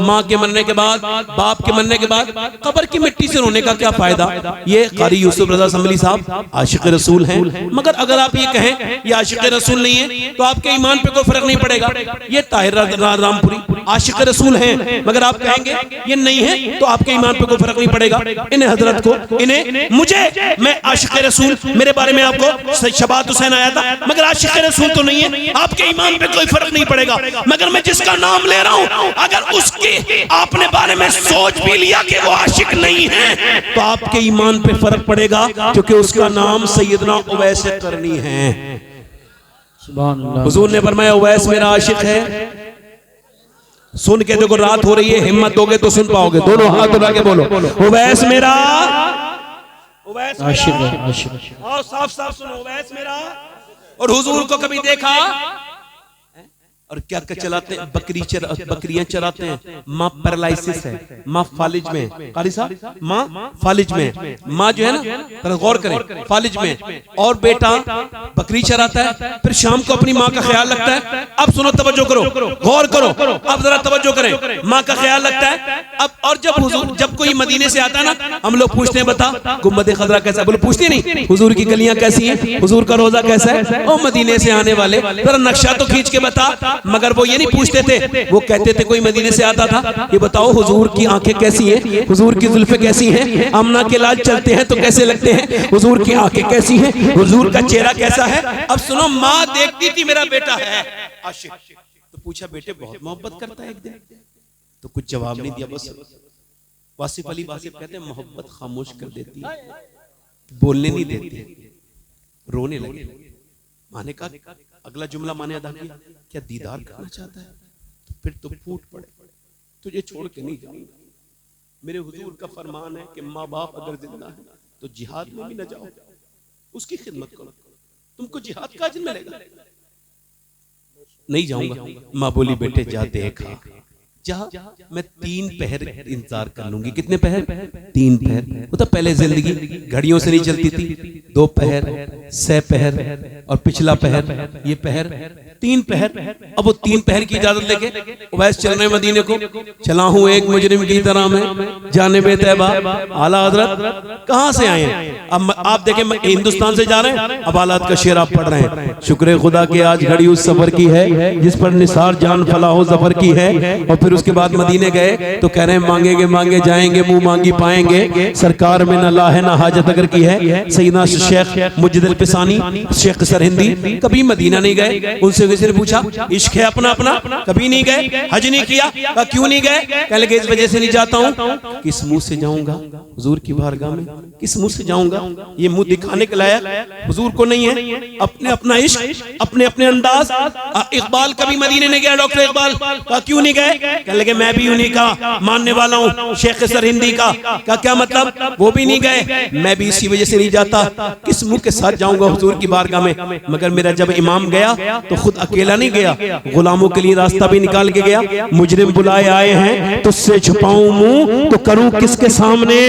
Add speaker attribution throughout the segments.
Speaker 1: माँ के मरने के बाद, बाप के मरने के बाद कब्र की मिट्टी से रोने का क्या फायदा। ये कारी यूसुफ रजा संभली साहब आशिक रसूल हैं, मगर अगर आप ये कहें ये आशिक रसूल नहीं है तो आपके ईमान पे कोई फर्क नहीं पड़ेगा। ये ताहिर रामपुरी आशिक रसूल हैं, मगर आप कहेंगे ये नहीं है तो आपके ईमान पे कोई फर्क नहीं पड़ेगा। इन्हें हजरत को, इन्हें मुझे, मैं आशिक रसूल, मेरे बारे में आपको शबात हुसैन आया था, मगर आशिक रसूल तो नहीं है, आपके ईमान पे कोई फर्क नहीं पड़ेगा। मगर मैं जिसका नाम ले रहा हूं, अगर उसकी आपने बारे में सोच भी लिया कि वो आशिक नहीं है तो आपके ईमान पे फर्क पड़ेगा, क्योंकि उसका नाम सैयदना उवैस करनी है। हुजूर ने फरमाया उवैस मेरा आशिक है। सुन के देखो, रात हो रही है, हिम्मत दोगे तो सुन पाओगे। दोनों हाथ उठा के बोलो उवैस मेरा, उवैस आशिक है। और साफ साफ सुनो, उवैस मेरा। और हुजूर को कभी देखा और क्या क्या चलाते हैं, बकरियां चराते हैं। माँ पैरालिसिस है, माँ फालिज में, कारी साहब माँ फालिज में, माँ जो है ना, जरा गौर करें, फालिज में, और बेटा बकरी चराता है, फिर शाम को अपनी माँ का ख्याल रखता है। अब सुनो, तवज्जो करो, गौर करो, अब जरा तवज्जो करें। माँ का ख्याल रखता है। अब और जब कोई मदीने से आता है ना, हम लोग पूछते हैं बता गुम्बद खजरा कैसा, बोलो पूछते नहीं हुजूर की गलियां कैसी हैं, हुजूर का रोजा कैसा है। ओ मदीने से आने वाले जरा नक्शा तो खींच के बता। मगर वो ये नहीं पूछते थे, वो कहते थे कोई मदीने से आता था, ये बताओ हुजूर की आंखें कैसी हैं, हुजूर की जुल्फे कैसी हैं, आमना के लाल चलते हैं तो कैसे लगते हैं, हुजूर की आंखें कैसी हैं, हुजूर का चेहरा कैसा है। अब सुनो, माँ देखती थी मेरा बेटा है आशिक, तो पूछा बेटे बहुत मोहब्बत करता है एक दिन, तो कुछ जवाब नहीं दिया। बस वासिफ अली वासिफ कहते हैं मोहब्बत खामोश कर देती है, बोलने नहीं देती, रोने लगे। माने का अगला जुमला माने अदा किया, क्या दीदार करना चाहता है, तो फिर तो फूट पड़े, तुझे छोड़ के नहीं जाऊंगा। मेरे हुजूर का फरमान है कि माँ बाप अगर जिंदा है तो जिहाद में भी न जाओ, उसकी खिदमत करो, तुमको जिहाद का अजर मिलेगा। नहीं जाऊंगा। माँ बोली बेटे जा देखा, जा मैं 3 पहर इंतजार कर लूंगी। कितने पहर? 3 पहर। वो तो पहले जिंदगी घड़ियों से नहीं चलती थी, 2 पहर, 6 पहर और पिछला पहर, ये पहर, 3 पहर। अब वो 3 पहर की इजाजत लेके उवैस चल रहे मदीने को। चला हूं एक मुजरिम की तरह मैं जानिबे तैबा। आला हजरत कहां से आए हैं? अब आप देखें, हिंदुस्तान से जा रहे हैं, अब हालात का शेर आप पढ़ रहे हैं। शुक्र खुदा के आज घड़ी उस सफर की है जिस पर निसार जान फलाहो जफर की है। और फिर उसके बाद मदीने गए तो कह रहे हैं मांगेंगे मांगे जाएंगे, मुंह मांगी पाएंगे, सरकार में न लाहे ना हाजत अगर की है। सैयदना शेख मुजद्दिद पिसानी, शेख सरहिंदी कभी मदीना नहीं गए। उनसे किसी ने पूछा इश्क है अपना अपना, कभी नहीं गए। हज नहीं किया, क्यों नहीं गए? कहने लगे इस वजह से नहीं जाता हूं, किस मुंह से जाऊंगा हुजूर की बारगाह में, किस मुंह से जाऊंगा? ये मुंह दिखाने के लायक हुजूर को नहीं है। अपने अपना इश्क, अपने अपने अंदाज। इकबाल कभी मदीने नहीं गया, डॉक्टर इकबाल क्यों नहीं गए? कहने लगे मैं भी उन्हीं का मानने वाला हूँ, शेख सरहिंदी का। क्या मतलब? वो भी नहीं गए, मैं भी इसी वजह से नहीं जाता। किस मुंह के साथ जाऊंगा हुजूर की बारगाह में? मगर मेरा जब इमाम गया तो खुद अकेला नहीं गया, गुलामों के लिए रास्ता भी निकाल के गया। मुजरिम बुलाए आए हैं, तुझसे छुपाऊं मुंह तो करूं किसके सामने?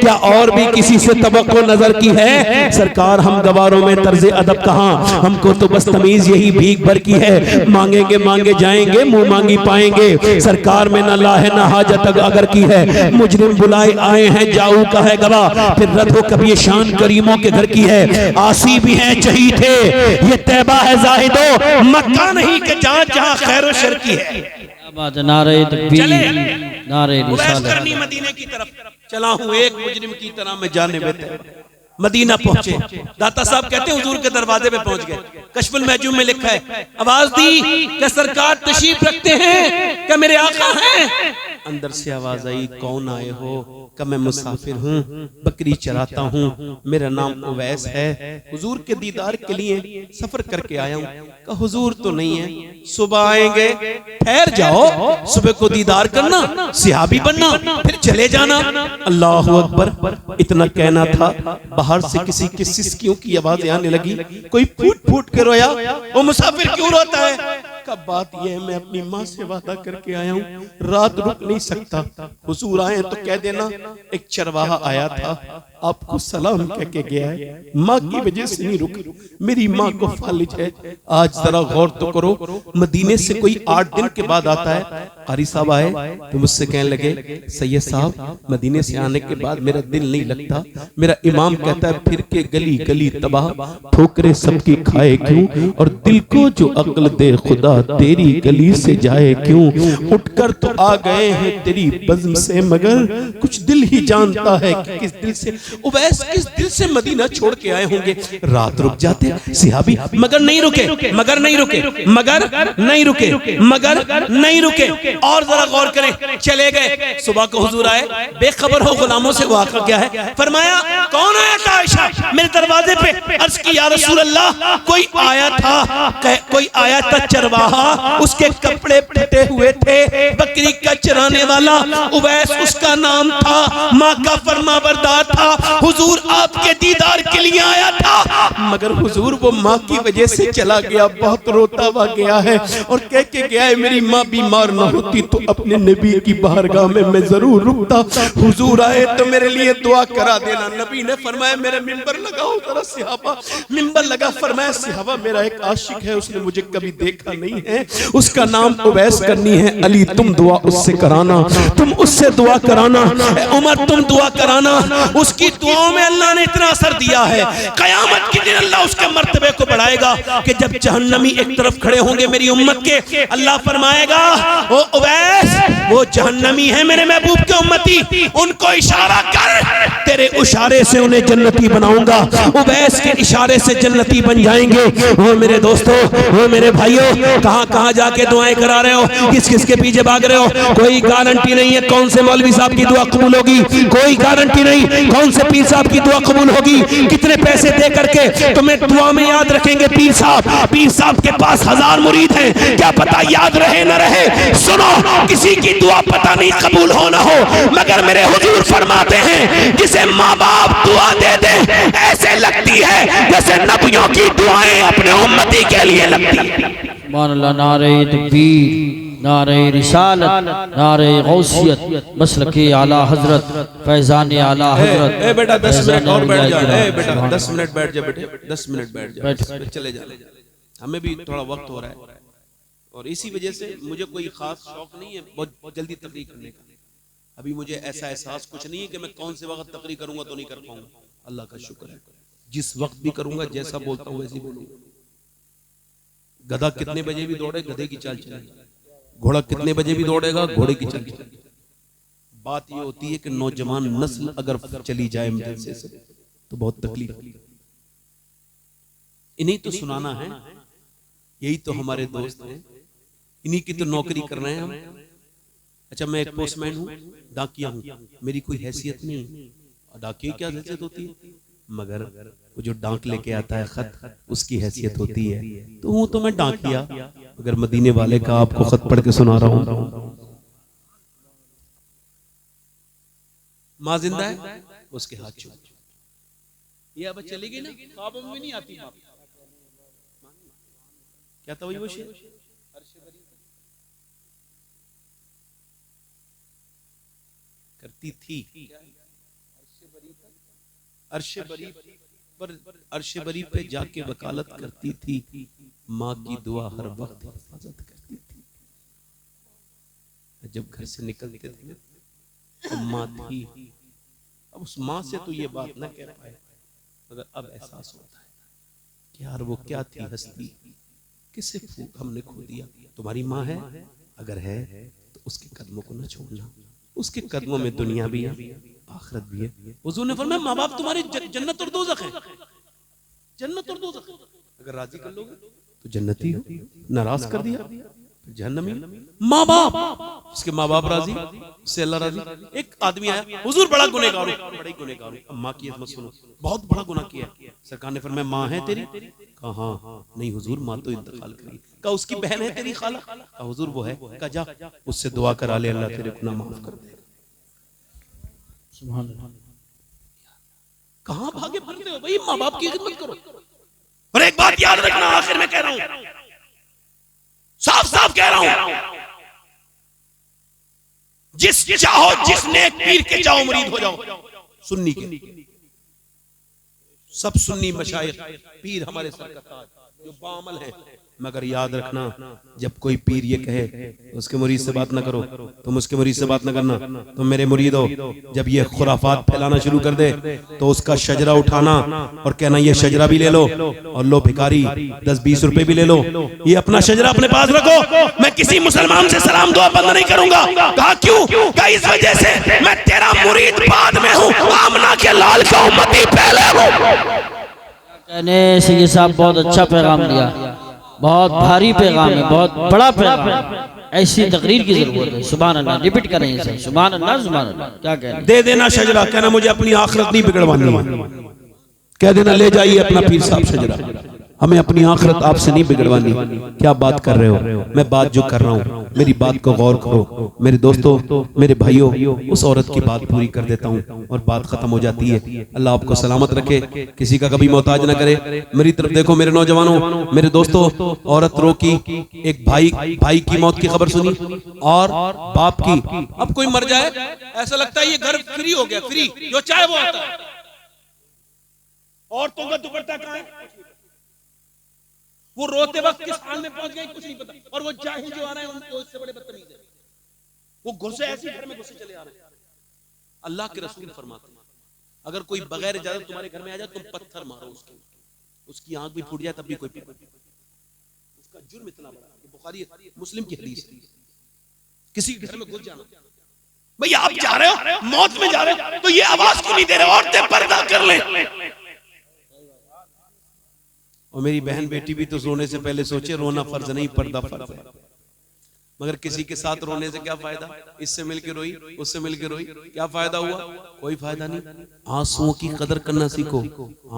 Speaker 1: क्या और भी किसी से तवक्को नजर की है? सरकार हम गवारों में तर्ज अदब कहां, हमको तो बस तमीज यही भीख भर की है। मांगेंगे मांगे जाएंगे, मुंह मांगी पाएंगे, सरकार में न लाहे न हाजत अगर की है। मुजरिम बुलाए आए हैं, जाऊ का है गवाह, फिर रद हो कभी शान करीमों के घर की है। आसी भी हैं चही थे, ये तैबा है जाहिदो, मक्का नहीं कि जहां जहां खैर शर की है।
Speaker 2: नारे तकबीर, नारे रिसालत।
Speaker 1: करनी मदीने की तरफ चला हूं एक मुजरिम की तरह मैं जाने में। मदीना पहुंचे, दाता साहब कहते हैं हुजूर के दरवाजे पे पहुंच गए। कश्फुल महजूम में लिखा है, आवाज दी कि सरकार तशरीफ रखते हैं, क्या मेरे आका हैं? अंदर से आवाज आई, कौन आए हो? कि मैं मुसाफिर हूँ, बकरी चराता हूँ, मेरा नाम उवैस है, हुजूर के दीदार के लिए सफर करके आया हूँ। कि हुजूर तो नहीं है, सुबह आएंगे, ठहर जाओ, सुबह को दीदार करना, सिहाबी बनना, फिर चले जाना। अल्लाह अकबर। इतना कहना था, बाहर से किसी की सिसकियों की आवाज आने लगी। कोई फूट फूट के रोया। वो मुसाफिर क्यों रोता है? कब बात यह है, मैं अपनी माँ से वादा करके आया हूँ, रात रुक नहीं सकता। हुजूर आए तो कह देना एक चरवाहा आया था, आपको सलाम कह के गया है, माँ की वजह से नहीं रुका, मेरी माँ को फालिज है। आज जरा गौर तो करो, मदीने से कोई 8 दिन के बाद आता है, कारी साहब आए तो मुझसे कहने लगे सैयद साहब मदीने से आने के बाद मेरा दिल नहीं लगता, मेरा इमाम कहता है फिर के गली गली तबाह, ठोकरे सबकी खाए क्यों, और दिल को जो अक्ल दे खुदा तेरी गली से जाए क्यों, उठकर तो आ गए हैं तेरी बज़्म से मगर कुछ दिल ही जानता है कि किस दिल से, उवैस किस दिल से मदीना छोड़ के आए होंगे। रात रुक जाते सिहाबी, मगर नहीं रुके, मगर नहीं रुके, मगर नहीं रुके, मगर नहीं रुके। और जरा गौर करें, चले गए, सुबह को हुजूर आए, बेखबर हो गुलामों से वाक़ा क्या है, फरमाया कौन आया था आयशा मेरे दरवाजे पे, अर्ज की या रसूल अल्लाह कोई आया था, कोई आया था चरवाहा, उसके कपड़े फटे हुए थे, बकरी का चराने वाला उवैस उसका नाम था, माँ का फरमाबरदार था, हुजूर आपके दीदार के लिए आया था, मगर हुजूर वो माँ की वजह से चला गया, बहुत रोता हुआ गया है और कह के गया है मेरी माँ बीमार ना होती तो अपने नबी की बारगाह में मैं जरूर रुकता, हुजूर आए तो मेरे लिए दुआ करा देना। नबी ने फरमाया मेरा मिंबर लगाओ जरा सिहाबा, मिंबर लगा, फरमाया सिहाबा मेरा एक आशिक है, उसने मुझे कभी देखा नहीं है, उसका नाम उवैस करनी है, अली तुम दुआ उससे कराना, तुम उससे दुआ कराना, उमर तुम दुआ कराना, उसकी दुआओं में अल्लाह ने इतना असर दिया है, कयामत के दिन अल्लाह उसके मर्तबे को बढ़ाएगा कि जब जहन्नमी एक तरफ खड़े होंगे मेरी उम्मत के, अल्लाह फरमाएगा ओ उवैस वो जहन्नमी है मेरे महबूब के उम्मती, उनको इशारा कर, तेरे इशारे से उन्हें जन्नती बनाऊंगा, उवैस के इशारे से जन्नती बन जाएंगे। वो मेरे दोस्तों, वो मेरे भाइयों, कहां कहां जाके दुआएं करा रहे हो, किस किस के पीछे भाग रहे हो, कोई गारंटी नहीं है कौन से मौलवी साहब की दुआ कबूल होगी, कोई गारंटी नहीं कौन से पीर साहब की दुआ कबूल होगी, कितने पैसे दे करके तुम्हें दुआ में याद रखेंगे पीर साहब के पास 1000 मुरीद हैं, क्या पता याद रहे न रहे। सुनो, किसी की दुआ पता नहीं कबूल हो ना हो, मगर मेरे हुजूर फरमाते हैं जिसे माँ बाप दुआ दे दे ऐसे लगती है जैसे नबियों की दुआएं अपने उम्मती के लिए लगती है।
Speaker 2: मान अल्लाह, नारे तकबीर, नारे रिसालत, नारे गौसियत, मसलके आला हजरत, फैजान आला हजरत।
Speaker 1: ए बेटा 10 मिनट और बैठ जा, ए बेटा 10 मिनट बैठ जा, बेटे 10 मिनट बैठ जा, चले जा, हमें भी थोड़ा वक्त हो रहा है और इसी वजह से मुझे कोई खास शौक नहीं है बहुत जल्दी तकरीर करने का। अभी मुझे ऐसा एहसास कुछ नहीं है कि मैं कौन से वक्त तकरीर करूंगा तो नहीं कर पाऊंगा, अल्लाह का शुक्र है, जिस वक्त भी करूंगा जैसा बोलता हूँ वैसे ही बोलूंगा। गधा कितने बजे भी दौड़े गधे की चाल चलेगी, घोड़ा कितने बजे भी दौड़ेगा घोड़े की चाल चलेगी। बात ये होती है कि नौजवान नस्ल अगर चली जाए मदरसे से तो बहुत तकलीफ होगी। इन्हीं तो सुनाना है, यही तो हमारे दोस्त हैं, इन्हीं की तो नौकरी कर रहे हैं हम। अच्छा मैं एक पोस्टमैन हूँ, डाकिया हूँ, मेरी कोई हैसियत नहीं, और डाकिया क्या हैसियत होती है, मगर वो जो डाक लेके आता है खत उसकी हैसियत होती है। तो हूँ तो मैं डाकिया, अगर मदीने वाले का आपको खत पढ़ के सुना रहा हूँ। माँ जिंदा है उसके हाथ छू, ये अब चलेगी ना, ख्वाबों में नहीं आती माँ। क्या था वही वो शेर, करती थी अर्शे बरी पर, अर्शे बरी पे जाके वकालत करती थी, माँ की दुआ हर वक्त हिफाजत करती थी। जब घर से निकलते थे तो माँ थी, अब उस माँ से तो ये बात ना कह पाए, मगर अब एहसास होता है कि यार वो क्या थी हस्ती, किसे हमने खो दिया। तुम्हारी माँ है, अगर है तो उसके कदमों को न छोड़ना, उसके कदमों में दुनिया भी है आखिरत भी है। हुजूर ने फरमाया माँ बाप तुम्हारी जन्नत और दोज़ख है, जन्नत और दोज़ख। अगर राजी कर लोगे तो जन्नती हो, नाराज कर दिया जहन्नमी। माँ बाप, उसके माँ बाप राजी, उससे अल्लाह राजी। एक आदमी आया, हुजूर बड़ा गुनहगार हूं, बड़ा गुनहगार हूं, माँ की मत सुनो, बहुत बड़ा गुनाह किया। सरकार ने फरमाया माँ है तेरी? कहा हाँ। नहीं हुजूर माँ तो इंतकाल करी। कहा उसकी बहन है तेरी खाला? कहा हुजूर वो है। कहा जा उससे दुआ करा ले, अल्लाह तेरे गुनाह माफ कर देगा।
Speaker 2: सुभान अल्लाह।
Speaker 1: कहां भागे फिरते हो भाई, माँ बाप की खिदमत करो। और एक बात याद रखना, आखिर में कह रहा हूं, साफ साफ कह रहा हूं, जिस चाहो जिस नेक पीर के जाओ मुरीद हो जाओ, सुन्नी के सब सुन्नी मशाइख पीर हमारे सर का ताज जो बामल है, मगर याद रखना जब कोई पीर ये कहे उसके मुरीद से बात ना करो, तुम उसके मुरीद से बात ना करना, तुम मेरे मुरीद हो। जब ये खुराफात फैलाना शुरू कर दे तो उसका शजरा उठाना और कहना ये शजरा भी ले लो, और लो भिखारी 10-20 रुपए भी ले लो, ये अपना शजरा अपने पास रखो, मैं किसी मुसलमान से सलाम दुआ बंद नहीं करूंगा। कहा क्यों? कहा इस वजह से मैं तेरा मुरीद बाद में हूँ, आमना के लाल का उम्मती पहले हूँ।
Speaker 2: कहने से ये साहब बहुत अच्छा पैगाम दिया, बहुत भारी पैगाम है, बहुत बड़ा पैगाम है, ऐसी तकरीर की जरूरत है। सुभान अल्लाह, रिपीट करें सर, सुभान अल्लाह सुभान अल्लाह। क्या कह रहे?
Speaker 1: दे देना शजरा, कहना मुझे अपनी आखिरत नहीं बिगड़वानी है, कह देना ले जाइए अपना पीर साहब शजरा, हमें अपनी आखिरत आपसे नहीं बिगड़वानी। क्या बात कर रहे हो? मैं बात जो कर रहा हूँ मेरी बात को गौर करो मेरे दोस्तों, मेरे भाइयों, उस औरत की बात पूरी कर देता हूँ और बात खत्म हो जाती है। अल्लाह आपको सलामत रखे, किसी का कभी मोहताज ना करे। मेरी तरफ देखो मेरे नौजवानों, मेरे दोस्तों, औरत रो की, एक भाई की मौत की खबर सुनी और बाप की। अब कोई मर जाए ऐसा लगता है ये घर फ्री हो गया, फ्री जो चाहे वो आता है। औरतों का दुपट्टा कहाँ है? वो रोते वक्त किस हाल में पहुंच गए कुछ नहीं पता, और वो जाहिल जो आ रहे हैं उनको इससे बड़े बदतमीज है, वो घुसे ऐसे घर में घुसे चले आ रहे हैं। अल्लाह के रसूल फरमाते हैं अगर कोई बगैर इजाजत तुम्हारे घर में आ जाए तुम पत्थर मारो उसके, उसकी आंख भी फूट जाए तब भी कोई उसका जुर्म इतना बड़ा। बुखारी मुस्लिम की हदीस है, किसी के घर में घुस जाना। भैया आप जा रहे हो मौत में जा रहे हो तो ये आवाज क्यों नहीं दे रहे? औरतें पर्दा कर ले। और मेरी बहन बेटी भी तो सोने से पहले सोचे रोना फर्ज नहीं पर्दा फर्ज है, मगर किसी के साथ रोने से क्या फायदा? इससे मिलके रोई, उससे मिलके रोई, क्या फायदा हुआ? कोई फायदा नहीं। आंसुओं की कदर करना सीखो।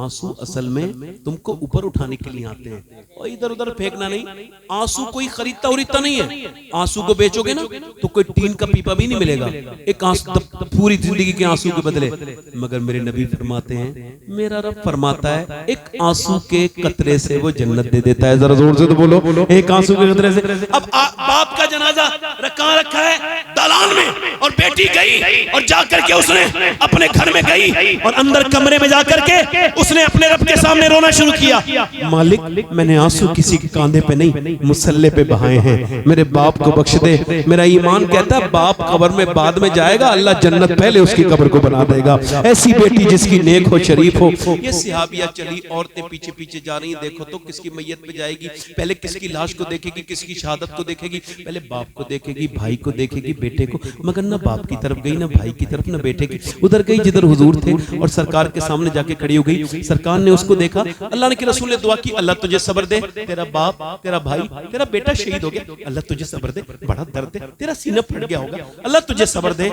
Speaker 1: आंसू असल में तुमको ऊपर उठाने के लिए आते हैं और इधर उधर फेंकना नहीं। आंसू कोई खरीदता उरीदता नहीं है। आंसू को बेचोगे ना तो कोई टीन का पीपा भी नहीं मिलेगा, एक आंसू पूरी जिंदगी के आंसू के बदले। मगर मेरे नबी फरमाते हैं, मेरा रब फरमाता है एक आंसू के कतरे से वो जन्नत दे देता है। जरा जोर से तो बोलो, एक आंसू के कतरे से। अब बाप का जनाजा कहाँ रखा है? दालान में, और बेटी गई और जाकर के उसने अपने घर में गई और अंदर कमरे में जाकर के उसने अपने रब के सामने रोना शुरू किया। मालिक मैंने आंसू किसी के कांधे पे नहीं मुसल्ले पे बहाए हैं, मेरे बाप को बख्श दे। मेरा ईमान कहता है बाप कब्र में बाद में जाएगा, अल्लाह जन्नत पहले उसकी कब्र को बना देगा। ऐसी बेटी जिसकी नेक हो, शरीफ हो। ये सिहाबिया चली, औरतें पीछे पीछे जा रही, देखो तो किसकी मैयत पे जाएगी, पहले किसकी लाश को देखेगी, किसकी शहादत को देखेगी, पहले बाप को देखेगी, भाई को देखेगी, बेटे को। मगर ना बाप की तरफ गई, ना भाई की तरफ, ना बेटे की। उधर गई जिधर हुजूर थे और सरकार के सामने जाके खड़ी हो गई। सरकार ने उसको देखा, अल्लाह ने के रसूल ने दुआ की, अल्लाह तुझे सब्र दे, तेरा बाप, तेरा भाई, तेरा बेटा शहीद हो गया, अल्लाह तुझे सब्र दे, बड़ा दर्द है, तेरा सीना फट गया होगा, अल्लाह तुझे सब्र दे।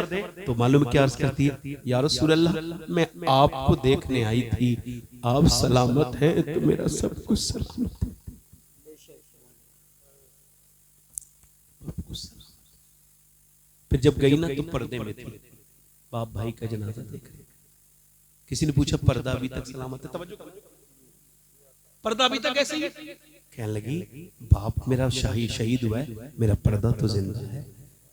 Speaker 1: तो मालूम क्या अर्ज करती है, या रसूल अल्लाह मैं आपको देखने आई थी, आप सलामत हैं तो मेरा सब कुछ सलामत है। फिर जब गई ना तो पर्दे में थी, बाप भाई का जनाजा देख रहे। किसी ने पूछा पर्दा अभी तक सलामत है? तवज्जो करो, पर्दा अभी तक ऐसे ही है? कहने लगी बाप मेरा शहीद हुआ है, मेरा पर्दा तो जिंदा है।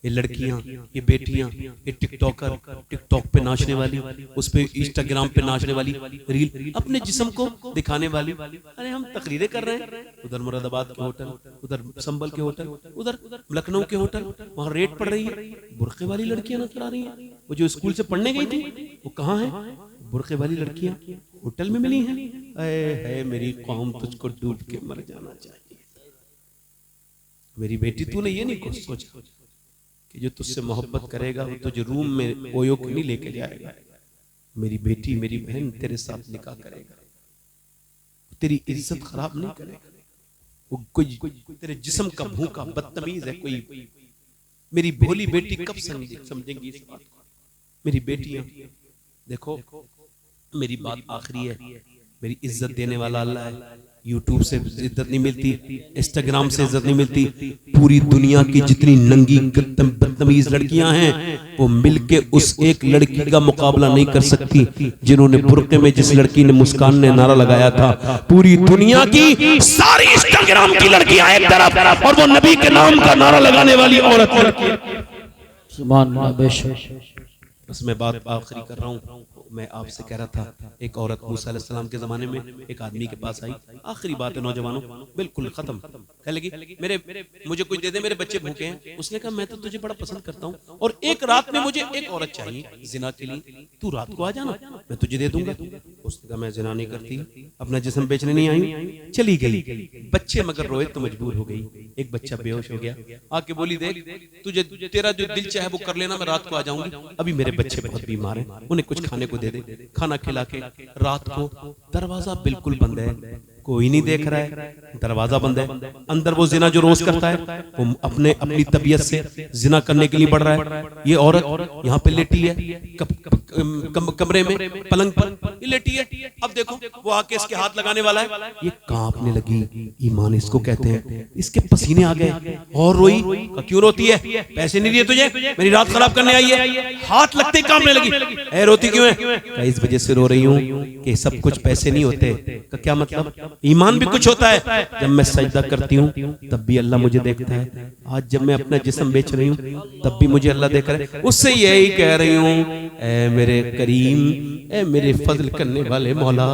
Speaker 1: ये लड़कियां, ये बेटियां, ये टिकटॉकर, टिकटॉक पे नाचने वाली, उस पे इंस्टाग्राम पे नाचने वाली, रील अपने जिस्म को दिखाने वाली। अरे हम तकरीरें कर रहे हैं, उधर मुरादाबाद के होटल, उधर संभल के होटल, उधर लखनऊ के होटल, वहां रेट पड़ रही है, बुरके वाली लड़कियां नजर आ रही हैं। वो जो स्कूल से पढ़ने गई थी वो कहाँ है? बुरके वाली लड़कियां होटल में मिली हैं। है मेरी कौम तुझको डूब के मर जाना चाहिए। मेरी बेटी तूने ये नहीं कुछ सोचा कि जो तुझसे मोहब्बत करेगा वो तुझे रूम में ओयो नहीं लेके जाएगा। मेरी बेटी, मेरी बहन तेरे साथ निकाह करेगा, तेरी इज्जत खराब नहीं करेगा। वो कोई तेरे जिस्म का भूखा बदतमीज है कोई। मेरी भोली बेटी कब समझेंगी इस बात को? मेरी बेटियां देखो, मेरी बात आखिरी है, मेरी इज्जत देने वाला अल्लाह है। यूट्यूब से इज्जत नहीं मिलती, इंस्टाग्राम से इज्जत नहीं मिलती। पूरी दुनिया की जितनी नंगी बदतमीज लड़कियां हैं वो मिलके उस एक लड़की का मुकाबला नहीं कर सकती जिन्होंने बुर्के में, जिस लड़की ने, मुस्कान ने नारा लगाया था, पूरी दुनिया की सारी इंस्टाग्राम की लड़कियां एक तरफ और वो नबी के नाम का नारा लगाने वाली औरत।
Speaker 2: सुभान अल्लाह, बेशक।
Speaker 1: बस मैं बात आखिरी कर रहा हूँ। मैं आपसे कह रहा था, एक औरत मूसा अलैहिस्सलाम के जमाने में एक आदमी के पास आई, आखिरी बात है नौजवानों, बिल्कुल खत्म, कह लगी मुझे कुछ दे दे, मेरे बच्चे भूखे हैं। उसने कहा मैं तो तुझे बड़ा पसंद करता हूँ और एक रात में मुझे एक औरत चाहिए जिना के लिए, तू रात को आ जाना, मैं तुझे दे दूंगा। उसने कहा मैं जिना नहीं करती, अपना जिस्म बेचने नहीं आई। चली गई, बच्चे मगर रोए तो मजबूर हो गई। एक बच्चा बेहोश हो गया, आके बोली देख तुझे तेरा जो दिल चाहे वो कर लेना, मैं रात को आ जाऊंगी, अभी मेरे बच्चे बहुत बीमार हैं, उन्हें कुछ खाने को दे दे। खाना खिला के रात को, दरवाजा बिल्कुल बंद है, कोई नहीं देख रहा है, दरवाजा बंद है, अंदर वो जिना जो रोज करता है वो अपनी तबीयत से जिना करने के लिए बढ़ रहा है। ये औरत यहाँ पे लेटी है, कमरे में पलंग पर ये लेटी है। अब देखो वो आके इसके हाथ लगाने वाला है, ये कांपने लगी। ईमान इसको कहते हैं। इसके पसीने आ गए और रोई। क्यों रोती है? पैसे नहीं दिए तुझे, मेरी रात खराब करने आई है। हाथ लगते कांपने लगी। ऐ रोती क्यों है? इस वजह से रो रही हूँ कि सब कुछ पैसे नहीं होते। का क्या मतलब? ईमान भी कुछ होता है। जब मैं सजदा करती हूँ तब भी अल्लाह मुझे देखता है। आज जब मैं अपना जिस्म बेच रही हूँ तब भी मुझे अल्लाह देख रहा है। उससे यही कह रही हूँ, ऐ मेरे करीम, ऐ मेरे फजल करने वाले मौला,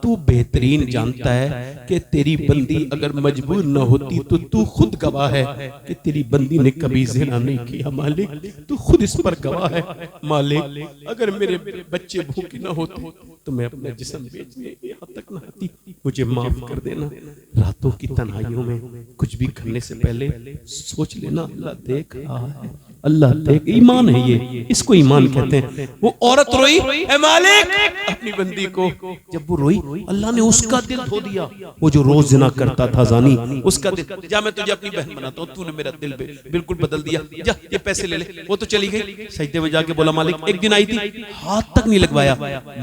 Speaker 1: तू बेहतरीन जानता है कि तेरी बंदी अगर मजबूर न होती तो तू खुद गवाह है कि तेरी बंदी ने कभी ज़िना नहीं किया। मालिक तू खुद इस पर गवाह है। मालिक अगर मेरे बच्चे भूखे न होते तो मैं अपना जिस्म बेचने यहाँ तक न आती। मुझे माफ कर देना। रातों की तन्हाइयों में कुछ भी करने से पहले सोच लेना, अल्लाह देख रहा है, अल्लाह देख। ईमान है ये, इसको ईमान कहते हैं। वो औरत रोई, ऐ मालिक, अपनी बंदी को। जब वो रोई अल्लाह ने उसका दिल धो दिया। वो जो रोज जिना करता था जानी, उसका दिल, जा मैं तुझे अपनी बहन बनाता हूँ, तूने मेरा दिल बिल्कुल बदल दिया, जा ये पैसे ले ले। वो तो चली गई। सजदे में जाके बोला, मालिक एक दिन आई थी, हाथ तक नहीं लगवाया,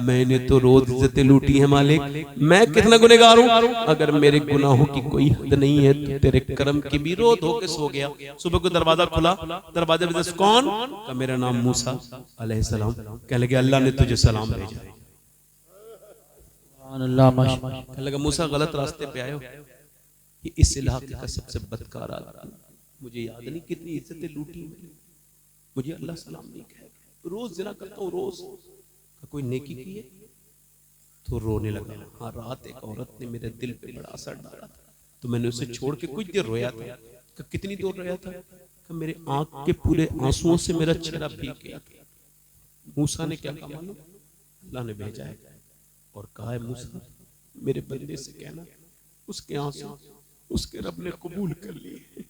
Speaker 1: मैंने तो रोज इज्जतें लूटी है मालिक, मैं कितना गुनहगार हूँ। अगर मेरे गुनाहों की कोई हद नहीं है तो तेरे करम की भी रो धो के सो गया। सुबह को दरवाजा खुला, दरवाजे में कौन? का मेरा नाम मूसा अलैहिस्सलाम। कह लगे अल्लाह ने तुझे सलाम भेजा। कह लगा मूसा गलत रास्ते पे आए हो, ये इस इलाके का सबसे बदकार आदमी, मुझे याद नहीं कितनी इज्जतें लूटी, मुझे अल्लाह सलाम नहीं कहे। रोज जिना करता हूँ, रोज कोई नेकी की है तो रोने लगा। हाँ, रात एक औरत ने मेरे दिल पे बड़ा असर डाला था तो मैंने उसे छोड़ के कुछ देर रोया था। कितनी देर रोया था? मेरे आंख के पूरे आंसुओं से मेरा चेहरा भीग गया। मूसा ने क्या कहा मालूम? अल्लाह ने भेजा है और कहा है, मूसा मेरे बंदे से कहना उसके आंसू उसके रब ने कबूल कर लिए,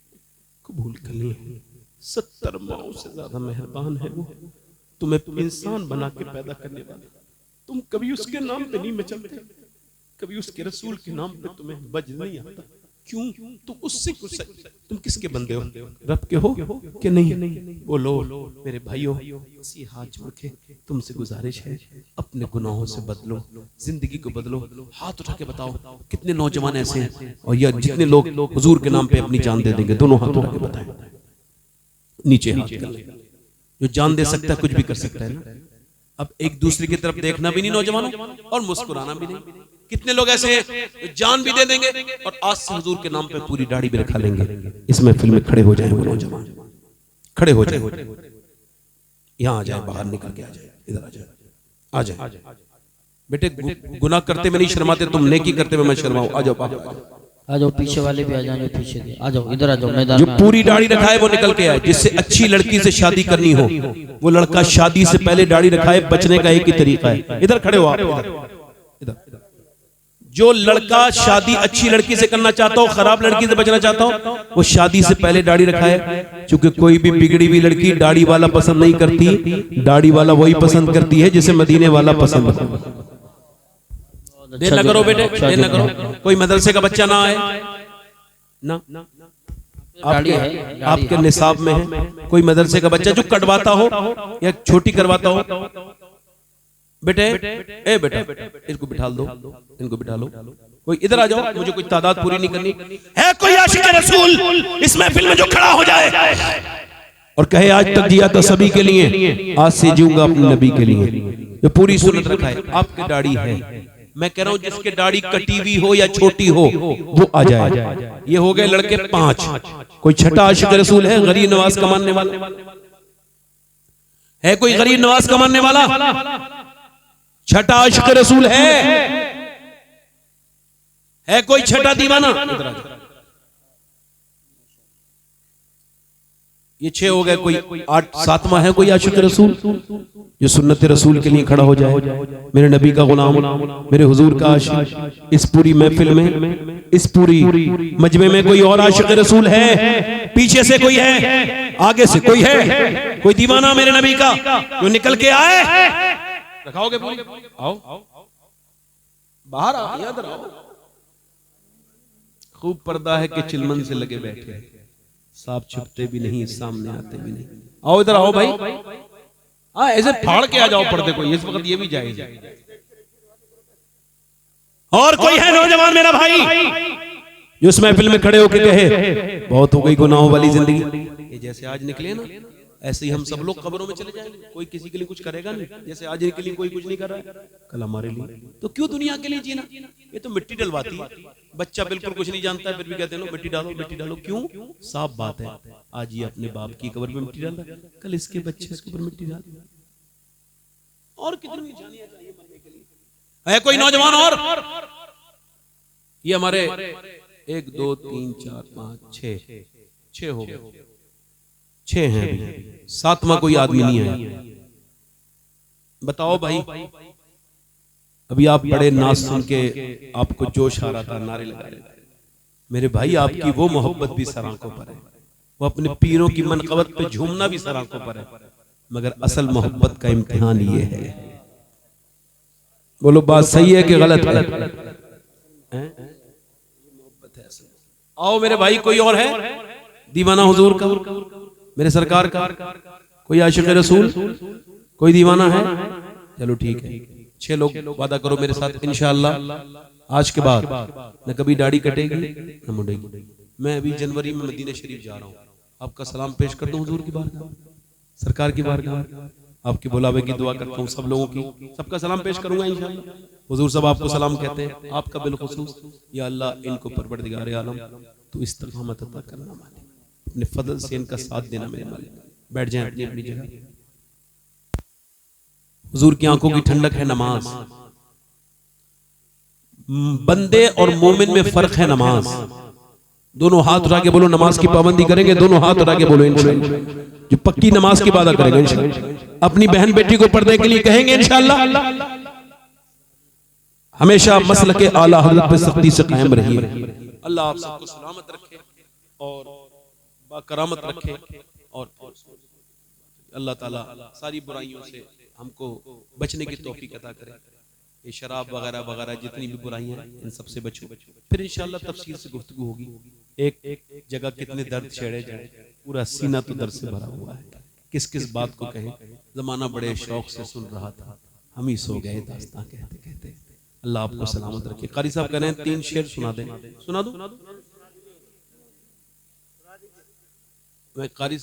Speaker 1: कबूल कर लिए। 70 माओं से ज्यादा मेहरबान है वो, तुम्हें इंसान बना के पैदा करने वाला। तुम कभी उसके नाम पे नहीं मचलते, कभी उसके रसूल के नाम पे तुम्हें बज नहीं आता। क्यों? तुम उससे कुछ, तुम किसके बंदे हो? रब के हो कि नहीं? बोलो मेरे भाइयों, इसी हाथ जोड़ के तुमसे गुजारिश है, अपने गुनाहों से बदलो, जिंदगी को बदलो। हाथ उठा के बताओ कितने नौजवान ऐसे हैं, और या जितने लोग हुजूर के नाम पे अपनी जान दे देंगे, दोनों हाथ उठा के बताएं। नीचे हाथ कर ले, जो जान दे सकता है कुछ भी कर सकता है ना। अब एक दूसरे की तरफ देखना भी नहीं नौजवानों, और मुस्कुराना भी नहीं। कितने लोग ऐसे हैं जो जान भी दे देंगे और आज से हुजूर के नाम पे पूरी दाढ़ी भी रखा लेंगे। इस महफिल में खड़े हो जाएंगे नौजवान, खड़े हो जाए, यहाँ आ जाए, बाहर निकल के आ जाए, इधर आ जाए, आ जाए बेटे। गुनाह करते में नहीं शर्माते तुम, नेकी करते में मैं शर्माऊं। आ जाओ बाहर,
Speaker 2: आ जाओ, पीछे वाले भी आ जाओ, पीछे दे आ जाओ, इधर आ जाओ मैदान
Speaker 1: जो
Speaker 2: में।
Speaker 1: पूरी दाढ़ी रखाए वो निकल के आए। जिससे अच्छी लड़की से शादी करनी हो, वो लड़का शादी से पहले दाढ़ी रखाए। बचने का एक ही तरीका है, इधर खड़े हो आप, इधर। जो लड़का शादी अच्छी लड़की से करना चाहता हो, खराब लड़की से बचना चाहता हो, वो शादी से पहले दाढ़ी रखाए। क्योंकि कोई भी बिगड़ी हुई लड़की दाढ़ी वाला पसंद नहीं करती, दाढ़ी वाला वही पसंद करती है जिसे मदीने वाला पसंद है। देर न करो बेटे, देर न करो। कोई मदरसे का बच्चा ना आए ना, आपके निसाब में है कोई मदरसे का बच्चा जो कटवाता हो या छोटी करवाता हो, बेटे ए बेटा इनको बिठा दो, इनको बिठा लो। कोई इधर आ जाओ, मुझे कोई तादाद पूरी नहीं करनी है। कोई आशिक रसूल इस महफिल में जो खड़ा हो जाए और कहे आज तक जिया तो सभी के लिए, आज से जीऊंगा अपने नबी के लिए, जो पूरी सुन्नत रखा है। आपकी दाढ़ी है, मैं कह रहा हूं जिसके दाढ़ी कटी हुई हो या छोटी हो वो आ जाए। ये हो गए लड़के 5। कोई छठा आशिक रसूल है गरीब नवाज का मानने वाला है? कोई गरीब नवाज का मानने वाला छठा आशिक रसूल है कोई छठा दीवाना? इधर आ जाओ। ये 6 हो गए, कोई 8 7वां है कोई आशिक रसूल जो सुन्नत रसूल के लिए खड़ा हो जाए, मेरे नबी का गुलाम, मेरे हुजूर का आशिक। इस पूरी महफिल में, इस पूरी मजमे में कोई और आशिक रसूल है? पीछे से कोई है? आगे से कोई है? कोई दीवाना मेरे नबी का जो निकल के आए? रखाओगे? आओ बाहर आओ, इधर आओ। खूब पर्दा है कि चिलमन से लगे बैठे, सांप छुपते भी नहीं, सामने आते भी नहीं। आओ इधर आओ भाई। हाँ, ऐसे फाड़ के आ जाओ पर्दे को, इस वक्त ये भी जायज है। और कोई है नौजवान मेरा भाई जो इस महफिल में खड़े होकर कहे बहुत हो गई गुनाहों वाली जिंदगी? ये जैसे आज निकले ना, ऐसे ही हम सब लोग कब्रों में चले जाएंगे। कोई किसी के लिए कुछ करेगा नहीं। जैसे आज के लिए कोई कुछ नहीं कर रहा है, कल हमारे लिए। तो क्यों दुनिया के लिए जीना? ये तो मिट्टी डलवाती है। बच्चा बिल्कुल कुछ नहीं जानता है, फिर भी कहते हैं मिट्टी डालो, मिट्टी डालो। क्यों? साफ बात है, आज ये अपने बाप की कब्र में मिट्टी डाल रहा है, कल इसके बच्चे इसके ऊपर मिट्टी डाल। और कितनी जानियां चाहिए मरने के लिए? है कोई नौजवान? और ये हमारे 1 2 3 4 5 6 हो गए, 6 हैं अभी, 7वां कोई आदमी नहीं है। बताओ भाई, अभी आप बड़े नाज सुन के आपको जोश आ रहा था, नारे लगा रहे थे। मेरे भाई, आपकी वो मोहब्बत भी सर आंखों पर है, वो अपने पीरों की मनकबत पे झूमना भी सर आंखों पर है, मगर असल मोहब्बत का इम्तिहान ये है। बोलो बात सही है कि गलत है? आओ मेरे भाई, कोई और है दीवाना हुजूर का, मेरे सरकार का? कोई आशिक रसूल, कोई दीवाना है? चलो ठीक है, 6 लोग वादा करो मेरे साथ, इंशाअल्लाह आज के बाद न कभी दाढ़ी कटेगी न मुड़ेगी। मैं अभी जनवरी में मदीना शरीफ जा रहा हूँ, आपका सलाम पेश कर दूं हुजूर की बारगाह, सरकार की बारगाह, आपके बुलावे की दुआ करता हूँ। सब लोगों की, सबका सलाम पेश करूंगा इंशाअल्लाह। हुजूर सब आपको सलाम कहते हैं, आपका बिलखुसूस। या अल्लाह, इनको परवरदिगार आलम तू इस्तिकामत अता करना मालिक, अपने फजल से इनका साथ देना मेरे मालिक। बैठ जाएं अपनी अपनी जगह। हुजूर की आंखों की ठंडक है नमाज। बंदे और मोमिन में फर्क है नमाज। दोनों हाथ उठा के बोलो नमाज की पाबंदी करेंगे। दोनों हाथ उठा के बोलो इंशाअल्लाह, जो पक्की नमाज की इबादत करेंगे इंशाअल्लाह। अपनी बहन बेटी को पर्दे के लिए कहेंगे इंशाअल्लाह। हमेशा मसल के आला हज़रत पे सख्ती से कायम रहिए। अल्लाह आप सबको सलामत रखे और बाकरामत रखे, और अल्लाह ताला सारी बुराइयों से हमको बचने की तौफीक अता करे। ये शराब वगैरह वगैरह जितनी भी बुराइयां हैं, इन सबसे बचो। फिर इंशाअल्लाह तफसील से गुफ्तगू होगी। एक जगह कितने दर्द छेड़े जाए, पूरा सीना तो दर्द से भरा हुआ है। किस किस बात को कहें, जमाना बड़े शौक से सुन रहा था, हम ही सो गए दास्तां कहते कहते। अल्लाह आपको सलामत रखे। कारी साहब कह रहे हैं 3 शेर सुना दें, सुना दूं? मैं कारी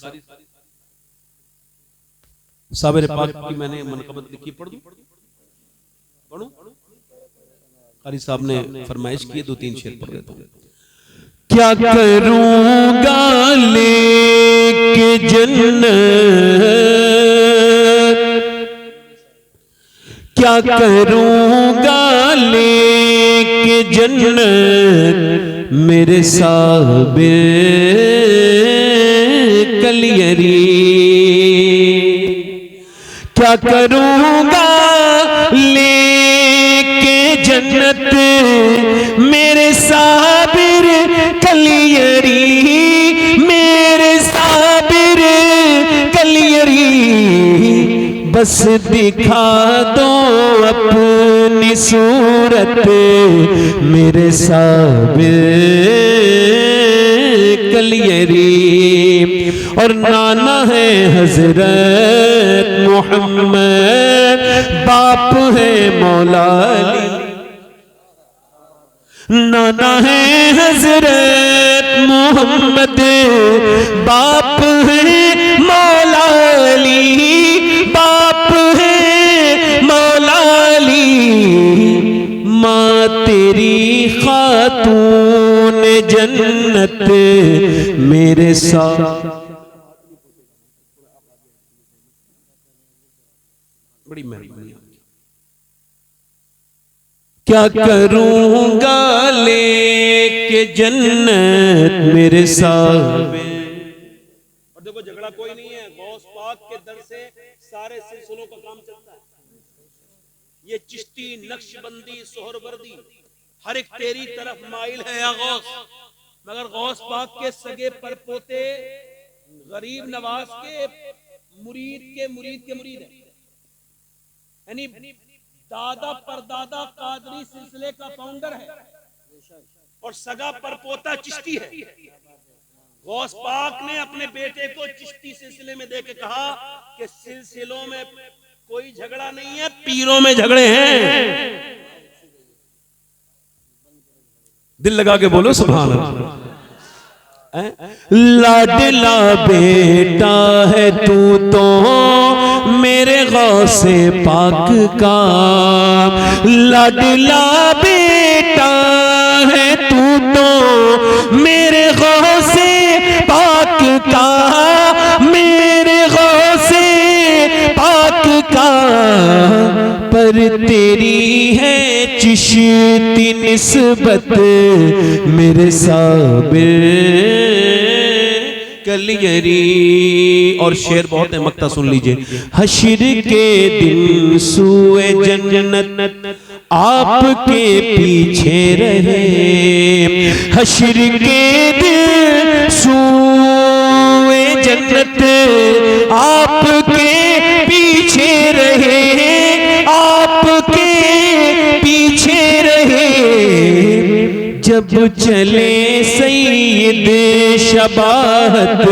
Speaker 1: साबिर पाक की मैंने मनकबत लिखी, पढ़ दूं? पढ़ूं? कारी साहब ने फरमाइश की, 2-3 शेर पढ़ देता हूं। क्या करूंगा लेके जन्नत, क्या करूंगा लेके जन्नत, मेरे साबिर कलियरी। क्या करूंगा लेके जन्नत, मेरे साबिर कलियरी, मेरे साबिर कलियरी। बस दिखा दो अपनी सूरत, मेरे साबिर कलियरी। और नाना है हजरत मोहम्मद, बाप है मौला अली। नाना है हजरत मोहम्मद, बाप है मौला अली, बाप है मौला अली। माँ तेरी खातून जन्नत, मेरे साथ। बड़ी मेहरबानी आपकी। क्या करूंगा लेके जन्नत मेरे साबिर। और देखो झगड़ा कोई नहीं है, गौस पाक के दर से सारे सिलसिलों का काम चलता है। ये चिश्ती, नक्शबंदी, सोहरवर्दी हर एक तेरी तरफ माइल है या गौस, मगर गौस पाक के सगे परपोते गरीब नवाज के मुरीद के मुरीद के मुरीद है। यानी दादा परदादा कादरी सिलसिले का फाउंडर है और सगा परपोता चिश्ती है। गौस पाक ने अपने बेटे को चिश्ती सिलसिले में देके कहा कि सिलसिलों में कोई झगड़ा नहीं है, पीरों में झगड़े हैं। दिल लगा के बोलो सुभान अल्लाह। लाडला बेटा है तू तो मेरे गौसे पाक का, लाडला बेटा है तू तो मेरे गौसे पाक का, मेरे गौसे पाक का। पर तेरी है चिश्ती निस्बत मेरे साबिर कलियरी। और शेर बहुत है, मक्ता सुन लीजिए। हश्र के दिन सूए जन्नत आपके पीछे रहे, हश्र के दिन सूए जन्नत आपके पीछे रहे, आपके पीछे रहे। जब चले सैयद शबाहत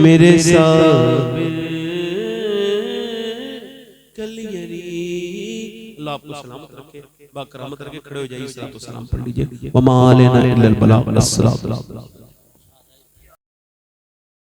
Speaker 1: मेरे साबिर कलियरी। अल्लाह आपको सलामत रखे, बाकरामत रखे। खड़े हो जाइए, सलातो सलाम पढ़ लीजिए। वमा अलैना इल्लल बलाग।